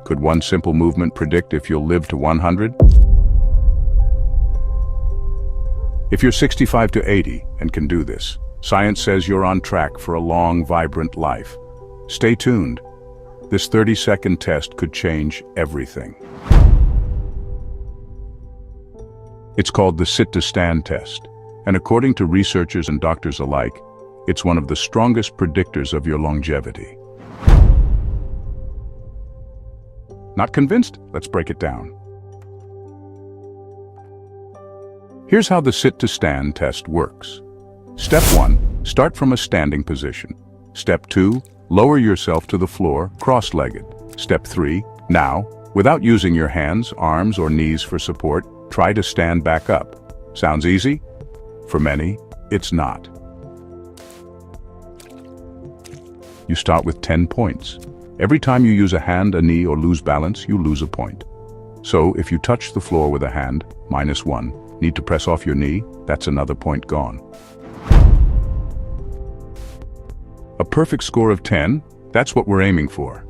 Could one simple movement predict if you'll live to 100? If you're 65 to 80 and can do this, science says you're on track for a long, vibrant life. Stay tuned. This 30-second test could change everything. It's called the sit-to-stand test, and according to researchers and doctors alike, it's one of the strongest predictors of your longevity. Not convinced? Let's break it down. Here's how the sit-to-stand test works. Step 1, start from a standing position. Step 2, lower yourself to the floor, cross-legged. Step 3, now, without using your hands, arms, or knees for support, try to stand back up. Sounds easy? For many, it's not. You start with 10 points. Every time you use a hand, a knee, or lose balance, you lose a point. So, if you touch the floor with a hand, -1. Need to press off your knee, that's another point gone. A perfect score of 10, that's what we're aiming for.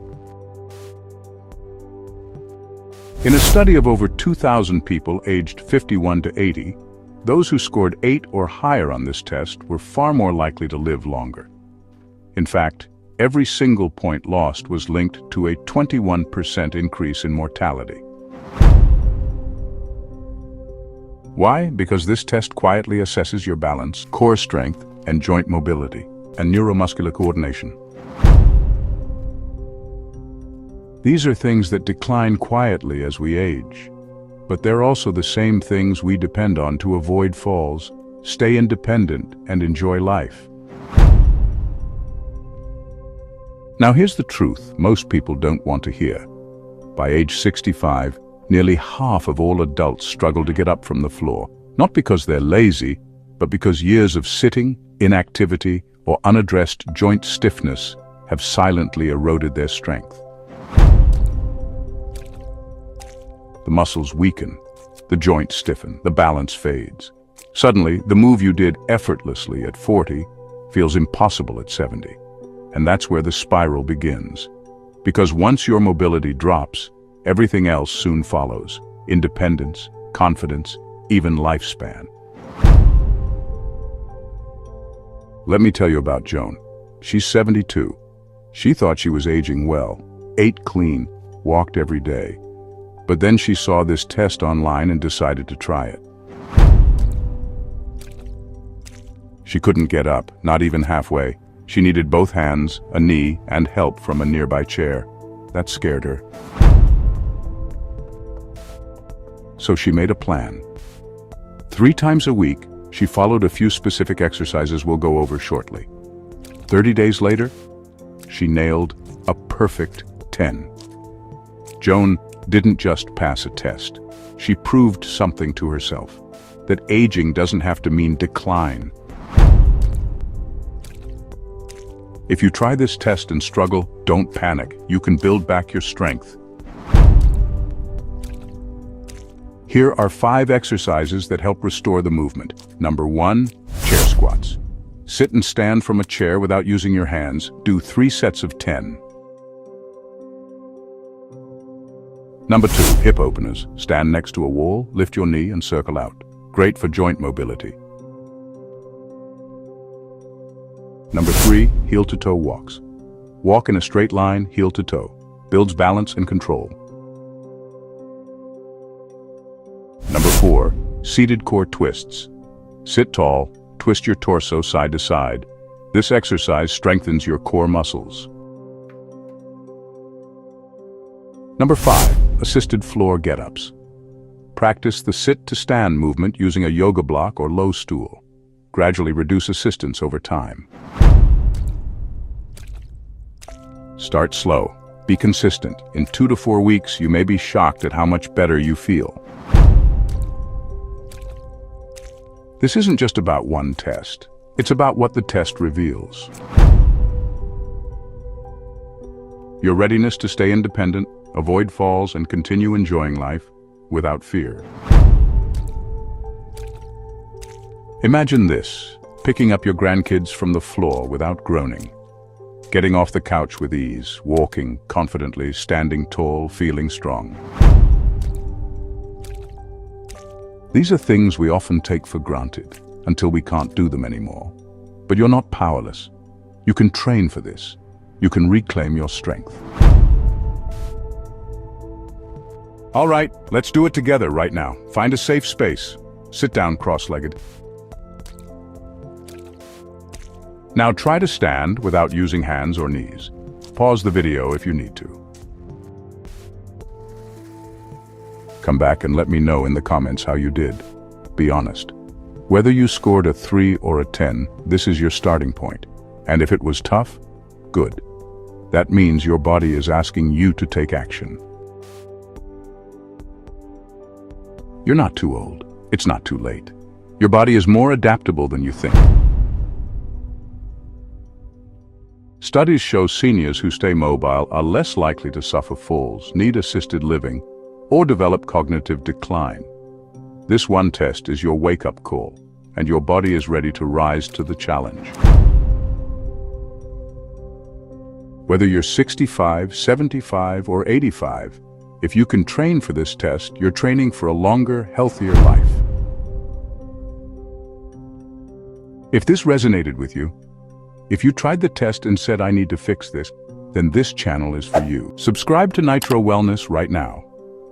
In a study of over 2,000 people aged 51 to 80, those who scored 8 or higher on this test were far more likely to live longer. In fact, every single point lost was linked to a 21% increase in mortality. Why? Because this test quietly assesses your balance, core strength, and joint mobility, and neuromuscular coordination. These are things that decline quietly as we age, but they're also the same things we depend on to avoid falls, stay independent, and enjoy life. Now here's the truth most people don't want to hear. By age 65, nearly half of all adults struggle to get up from the floor, not because they're lazy, but because years of sitting, inactivity, or unaddressed joint stiffness have silently eroded their strength. The muscles weaken, the joints stiffen, the balance fades. Suddenly, the move you did effortlessly at 40 feels impossible at 70. And that's where the spiral begins. Because once your mobility drops, everything else soon follows. Independence, confidence, even lifespan. Let me tell you about Joan. She's 72. She thought she was aging well, ate clean, walked every day. But then she saw this test online and decided to try it. She couldn't get up, not even halfway. She needed both hands, a knee, and help from a nearby chair. That scared her. So she made a plan. 3 times a week, she followed a few specific exercises we'll go over shortly. 30 days later, she nailed a perfect 10. Joan didn't just pass a test. She proved something to herself, that aging doesn't have to mean decline. If you try this test and struggle, don't panic. You can build back your strength. Here are 5 exercises that help restore the movement. Number 1, chair squats. Sit and stand from a chair without using your hands. Do 3 sets of 10. Number 2, hip openers. Stand next to a wall, lift your knee and circle out. Great for joint mobility. Number 3, heel-to-toe walks. Walk in a straight line, heel to toe. Builds balance and control. Number 4, seated core twists. Sit tall, twist your torso side to side. This exercise strengthens your core muscles. Number 5, assisted floor get-ups. Practice the sit-to-stand movement using a yoga block or low stool. Gradually reduce assistance over time. Start slow. Be consistent. In 2 to 4 weeks, you may be shocked at how much better you feel. This isn't just about one test. It's about what the test reveals. Your readiness to stay independent, avoid falls, and continue enjoying life without fear. Imagine this, picking up your grandkids from the floor without groaning. Getting off the couch with ease, walking confidently, standing tall, feeling strong. These are things we often take for granted until we can't do them anymore. But you're not powerless. You can train for this. You can reclaim your strength. All right, let's do it together right now. Find a safe space. Sit down cross-legged. Now try to stand without using hands or knees. Pause the video if you need to. Come back and let me know in the comments how you did. Be honest. Whether you scored a 3 or a 10, this is your starting point. And if it was tough, good. That means your body is asking you to take action. You're not too old. It's not too late. Your body is more adaptable than you think. Studies show seniors who stay mobile are less likely to suffer falls, need assisted living, or develop cognitive decline. This one test is your wake-up call, and your body is ready to rise to the challenge. Whether you're 65, 75, or 85, if you can train for this test, you're training for a longer, healthier life. If this resonated with you, if you tried the test and said, "I need to fix this," then this channel is for you. Subscribe to Nitro Wellness right now.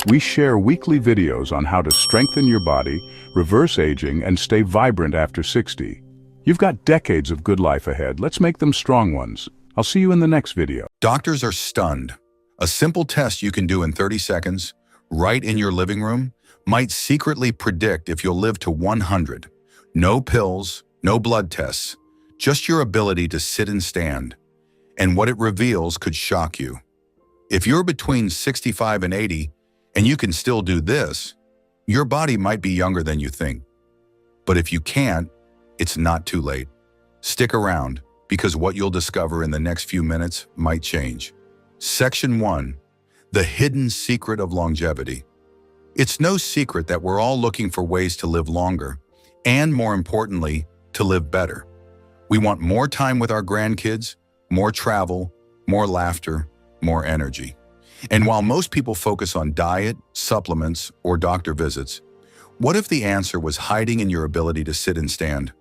We share weekly videos on how to strengthen your body, reverse aging, and stay vibrant after 60. You've got decades of good life ahead. Let's make them strong ones. I'll see you in the next video. Doctors are stunned. A simple test you can do in 30 seconds, right in your living room, might secretly predict if you'll live to 100. No pills, no blood tests, just your ability to sit and stand. And what it reveals could shock you. If you're between 65 and 80, and you can still do this, your body might be younger than you think. But if you can't, it's not too late. Stick around, because what you'll discover in the next few minutes might change. Section 1. The hidden secret of longevity. It's no secret that we're all looking for ways to live longer, and more importantly, to live better. We want more time with our grandkids, more travel, more laughter, more energy. And while most people focus on diet, supplements, or doctor visits, what if the answer was hiding in your ability to sit and stand?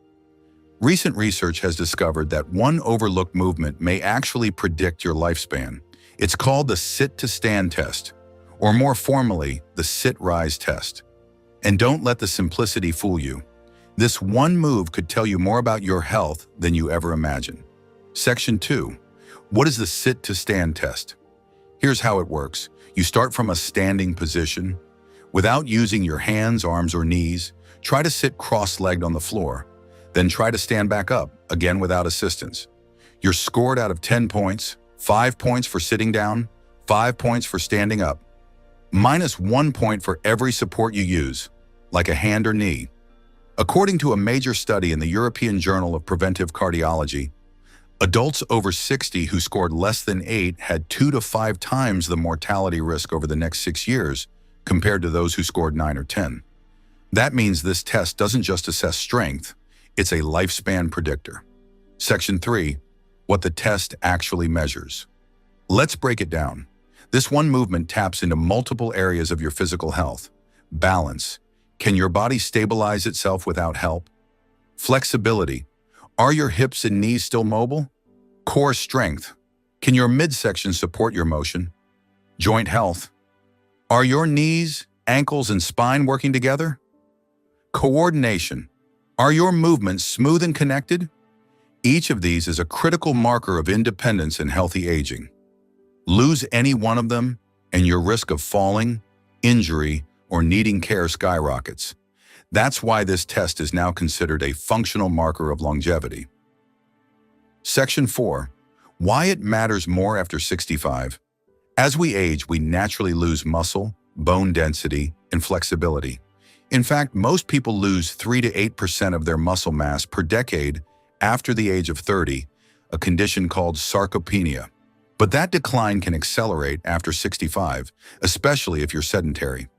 Recent research has discovered that one overlooked movement may actually predict your lifespan. It's called the sit-to-stand test, or more formally, the sit-rise test. And don't let the simplicity fool you. This one move could tell you more about your health than you ever imagined. Section 2. What is the sit-to-stand test? Here's how it works. You start from a standing position. Without using your hands, arms, or knees, try to sit cross-legged on the floor. Then try to stand back up, again without assistance. You're scored out of 10 points, 5 points for sitting down, 5 points for standing up, minus 1 point for every support you use, like a hand or knee. According to a major study in the European Journal of Preventive Cardiology, adults over 60 who scored less than 8 had 2 to 5 times the mortality risk over the next 6 years compared to those who scored 9 or 10. That means this test doesn't just assess strength, it's a lifespan predictor. Section 3. What the test actually measures. Let's break it down. This one movement taps into multiple areas of your physical health. Balance. Can your body stabilize itself without help? Flexibility. Are your hips and knees still mobile? Core strength. Can your midsection support your motion? Joint health. Are your knees, ankles, and spine working together? Coordination. Are your movements smooth and connected? Each of these is a critical marker of independence and healthy aging. Lose any one of them, and your risk of falling, injury, or needing care skyrockets. That's why this test is now considered a functional marker of longevity. Section 4. Why it matters more after 65. As we age, we naturally lose muscle, bone density, and flexibility. In fact, most people lose 3 to 8% of their muscle mass per decade after the age of 30, a condition called sarcopenia. But that decline can accelerate after 65, especially if you're sedentary.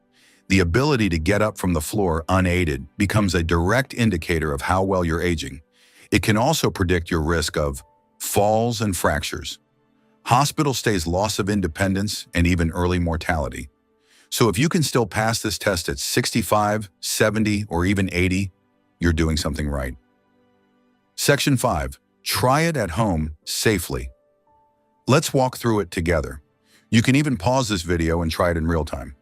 The ability to get up from the floor unaided becomes a direct indicator of how well you're aging. It can also predict your risk of falls and fractures. Hospital stays, loss of independence, and even early mortality. So if you can still pass this test at 65, 70, or even 80, you're doing something right. Section 5. Try it at home safely. Let's walk through it together. You can even pause this video and try it in real time.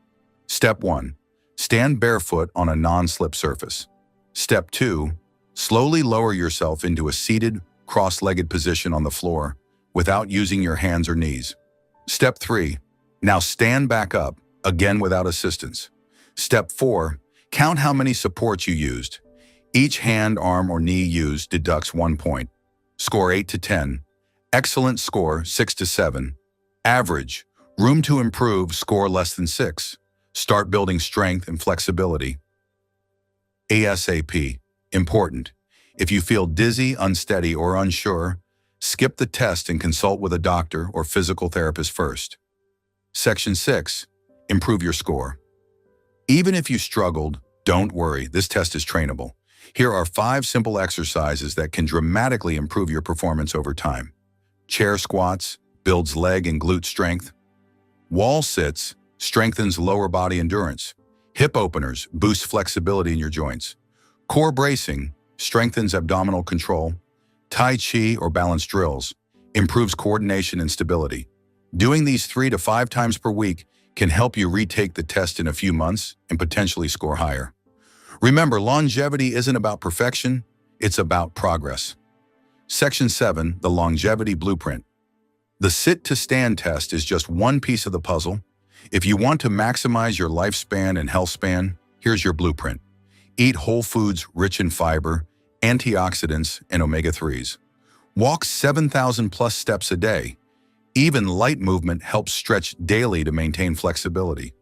Step 1. Stand barefoot on a non-slip surface. Step 2. Slowly lower yourself into a seated, cross-legged position on the floor without using your hands or knees. Step 3. Now stand back up, again without assistance. Step 4. Count how many supports you used. Each hand, arm, or knee used deducts 1 point. Score 8 to 10. Excellent score 6 to 7. Average, room to improve, score less than 6. Start building strength and flexibility. ASAP. Important. If you feel dizzy, unsteady, or unsure, skip the test and consult with a doctor or physical therapist first. Section 6. Improve your score. Even if you struggled, don't worry, this test is trainable. Here are 5 simple exercises that can dramatically improve your performance over time. Chair squats builds leg and glute strength. Wall sits strengthens lower body endurance. Hip openers boost flexibility in your joints. Core bracing strengthens abdominal control. Tai Chi or balance drills improves coordination and stability. Doing these 3 to 5 times per week can help you retake the test in a few months and potentially score higher. Remember, longevity isn't about perfection, it's about progress. Section 7, the longevity blueprint. The sit-to-stand test is just one piece of the puzzle. If you want to maximize your lifespan and health span, here's your blueprint. Eat whole foods rich in fiber, antioxidants, and omega-3s. Walk 7,000 plus steps a day. Even light movement helps stretch daily to maintain flexibility.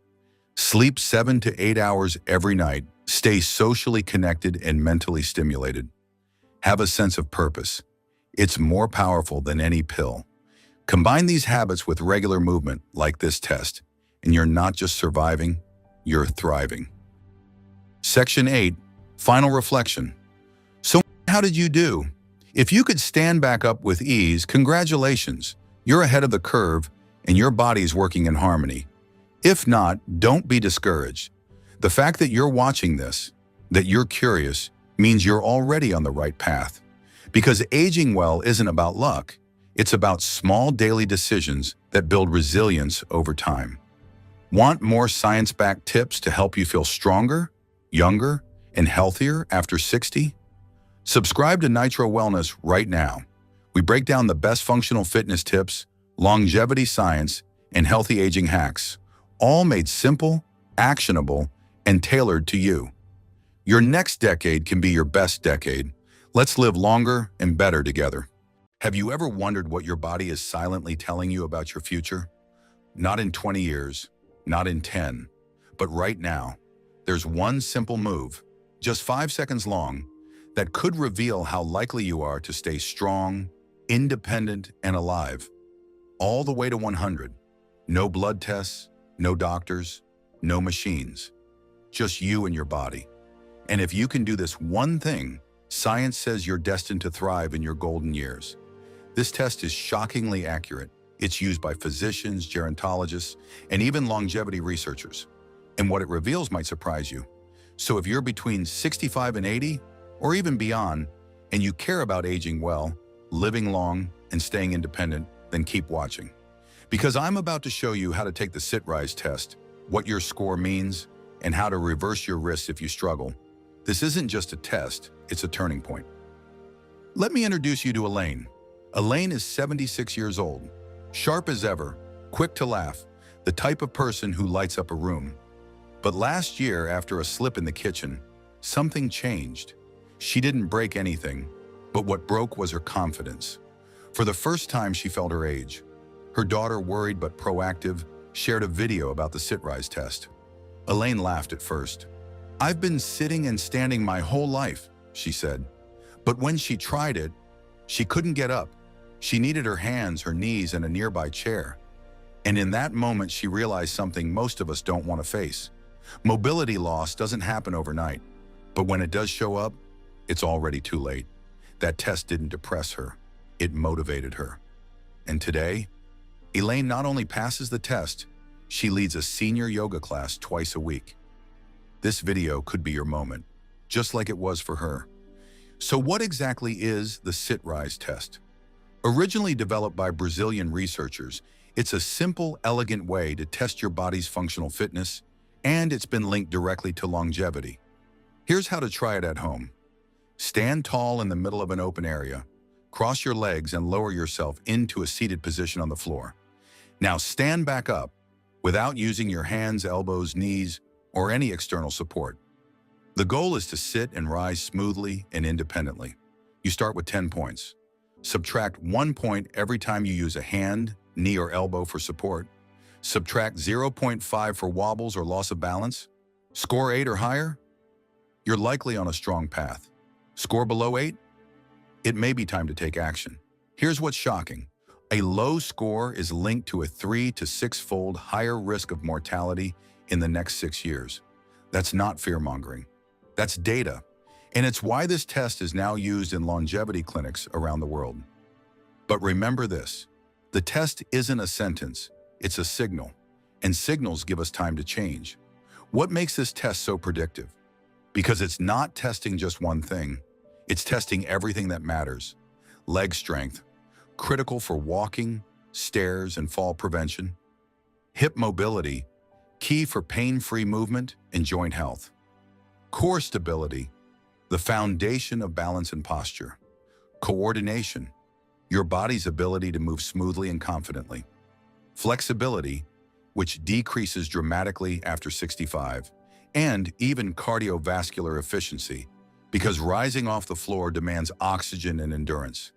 Sleep 7 to 8 hours every night. Stay socially connected and mentally stimulated. Have a sense of purpose. It's more powerful than any pill. Combine these habits with regular movement, like this test, and you're not just surviving, you're thriving. Section 8, final reflection. So how did you do? If you could stand back up with ease, congratulations. You're ahead of the curve and your body's working in harmony. If not, don't be discouraged. The fact that you're watching this, that you're curious, means you're already on the right path. Because aging well isn't about luck. It's about small daily decisions that build resilience over time. Want more science-backed tips to help you feel stronger, younger, and healthier after 60? Subscribe to Nitro Wellness right now. We break down the best functional fitness tips, longevity science, and healthy aging hacks, all made simple, actionable, and tailored to you. Your next decade can be your best decade. Let's live longer and better together. Have you ever wondered what your body is silently telling you about your future? Not in 20 years, not in 10, but right now. There's one simple move, just 5 seconds long, that could reveal how likely you are to stay strong, independent, and alive. All the way to 100. No blood tests, no doctors, no machines. Just you and your body. And if you can do this one thing, science says you're destined to thrive in your golden years. This test is shockingly accurate. It's used by physicians, gerontologists, and even longevity researchers. And what it reveals might surprise you. So if you're between 65 and 80, or even beyond, and you care about aging well, living long, and staying independent, then keep watching. Because I'm about to show you how to take the sit-rise test, what your score means, and how to reverse your risks if you struggle. This isn't just a test, it's a turning point. Let me introduce you to Elaine. Elaine is 76 years old, sharp as ever, quick to laugh, the type of person who lights up a room. But last year, after a slip in the kitchen, something changed. She didn't break anything, but what broke was her confidence. For the first time, she felt her age. Her daughter, worried but proactive, shared a video about the sit-rise test. Elaine laughed at first. "I've been sitting and standing my whole life," she said. But when she tried it, she couldn't get up. She needed her hands, her knees, and a nearby chair. And in that moment, she realized something most of us don't want to face. Mobility loss doesn't happen overnight, but when it does show up, it's already too late. That test didn't depress her. It motivated her. And today, Elaine not only passes the test, she leads a senior yoga class twice a week. This video could be your moment, just like it was for her. So what exactly is the sit-rise test? Originally developed by Brazilian researchers, it's a simple, elegant way to test your body's functional fitness, and it's been linked directly to longevity. Here's how to try it at home. Stand tall in the middle of an open area. Cross your legs and lower yourself into a seated position on the floor. Now stand back up without using your hands, elbows, knees, or any external support. The goal is to sit and rise smoothly and independently. You start with 10 points. Subtract 1 point every time you use a hand, knee, or elbow for support. Subtract 0.5 for wobbles or loss of balance. Score 8 or higher? You're likely on a strong path. Score below 8? It may be time to take action. Here's what's shocking. A low score is linked to a 3 to 6-fold higher risk of mortality in the next 6 years. That's not fear-mongering. That's data. And it's why this test is now used in longevity clinics around the world. But remember this, the test isn't a sentence, it's a signal. And signals give us time to change. What makes this test so predictive? Because it's not testing just one thing. It's testing everything that matters. Leg strength, critical for walking, stairs, and fall prevention. Hip mobility, key for pain-free movement and joint health. Core stability, the foundation of balance and posture. Coordination, your body's ability to move smoothly and confidently. Flexibility, which decreases dramatically after 65. And even cardiovascular efficiency, because rising off the floor demands oxygen and endurance.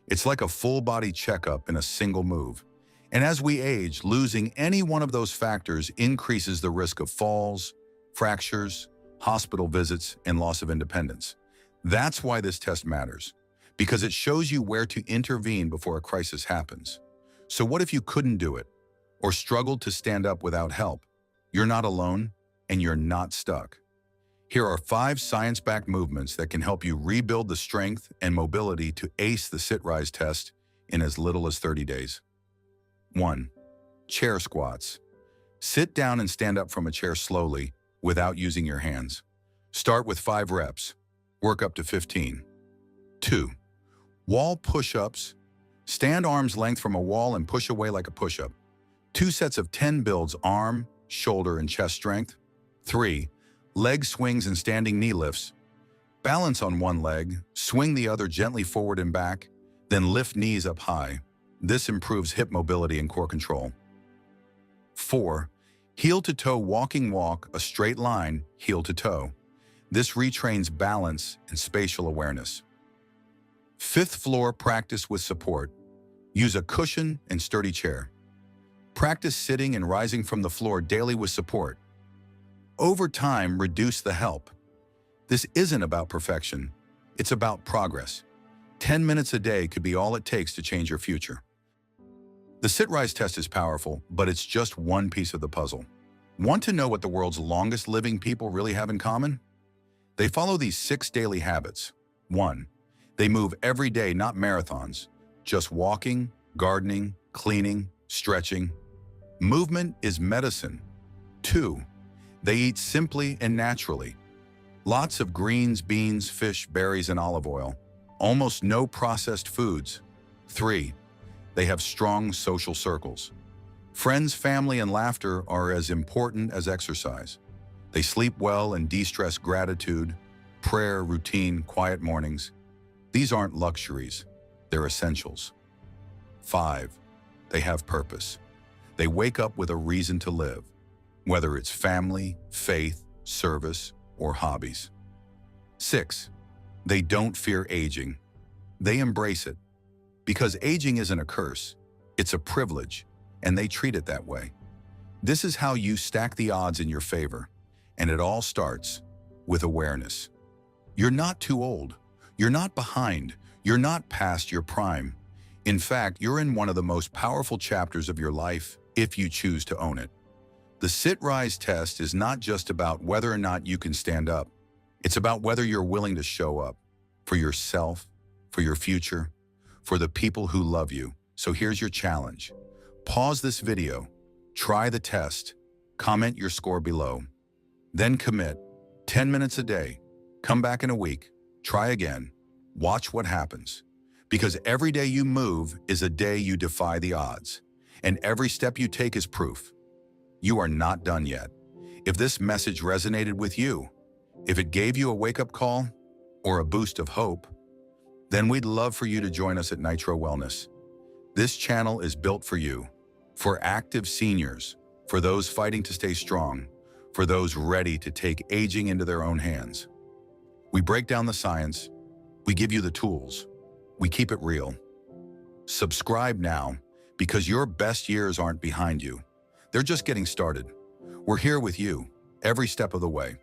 It's like a full-body checkup in a single move. And as we age, losing any one of those factors increases the risk of falls, fractures, hospital visits, and loss of independence. That's why this test matters, because it shows you where to intervene before a crisis happens. So what if you couldn't do it, or struggled to stand up without help? You're not alone, and you're not stuck. Here are 5 science-backed movements that can help you rebuild the strength and mobility to ace the sit-rise test in as little as 30 days. 1. Chair squats. Sit down and stand up from a chair slowly without using your hands. Start with 5 reps. Work up to 15. 2. Wall push-ups. Stand arm's length from a wall and push away like a push-up. 2 sets of 10 builds arm, shoulder, and chest strength. 3. Leg swings and standing knee lifts. Balance on one leg, swing the other gently forward and back, then lift knees up high. This improves hip mobility and core control. 4. Heel-to-toe walking walk, a straight line, heel to toe. This retrains balance and spatial awareness. 5th floor practice with support. Use a cushion and sturdy chair. Practice sitting and rising from the floor daily with support. Over time, reduce the help. This isn't about perfection. It's about progress. 10 minutes a day could be all it takes to change your future. The sit-rise test is powerful, but it's just one piece of the puzzle. Want to know what the world's longest living people really have in common? They follow these 6 daily habits. 1. They move every day, not marathons, just walking, gardening, cleaning, stretching. Movement is medicine. 2. They eat simply and naturally. Lots of greens, beans, fish, berries, and olive oil. Almost no processed foods. 3. They have strong social circles. Friends, family, and laughter are as important as exercise. They sleep well and de-stress gratitude, prayer, routine, quiet mornings. These aren't luxuries, they're essentials. 5. They have purpose. They wake up with a reason to live, whether it's family, faith, service, or hobbies. 6. They don't fear aging. They embrace it. Because aging isn't a curse, it's a privilege, and they treat it that way. This is how you stack the odds in your favor, and it all starts with awareness. You're not too old. You're not behind. You're not past your prime. In fact, you're in one of the most powerful chapters of your life if you choose to own it. The sit-rise test is not just about whether or not you can stand up. It's about whether you're willing to show up for yourself, for your future, for the people who love you. So here's your challenge. Pause this video, try the test, comment your score below. Then commit 10 minutes a day. Come back in a week, try again, watch what happens. Because every day you move is a day you defy the odds. And every step you take is proof. You are not done yet. If this message resonated with you, if it gave you a wake-up call or a boost of hope, then we'd love for you to join us at Nitro Wellness. This channel is built for you, for active seniors, for those fighting to stay strong, for those ready to take aging into their own hands. We break down the science, we give you the tools, we keep it real. Subscribe now, because your best years aren't behind you. They're just getting started. We're here with you every step of the way.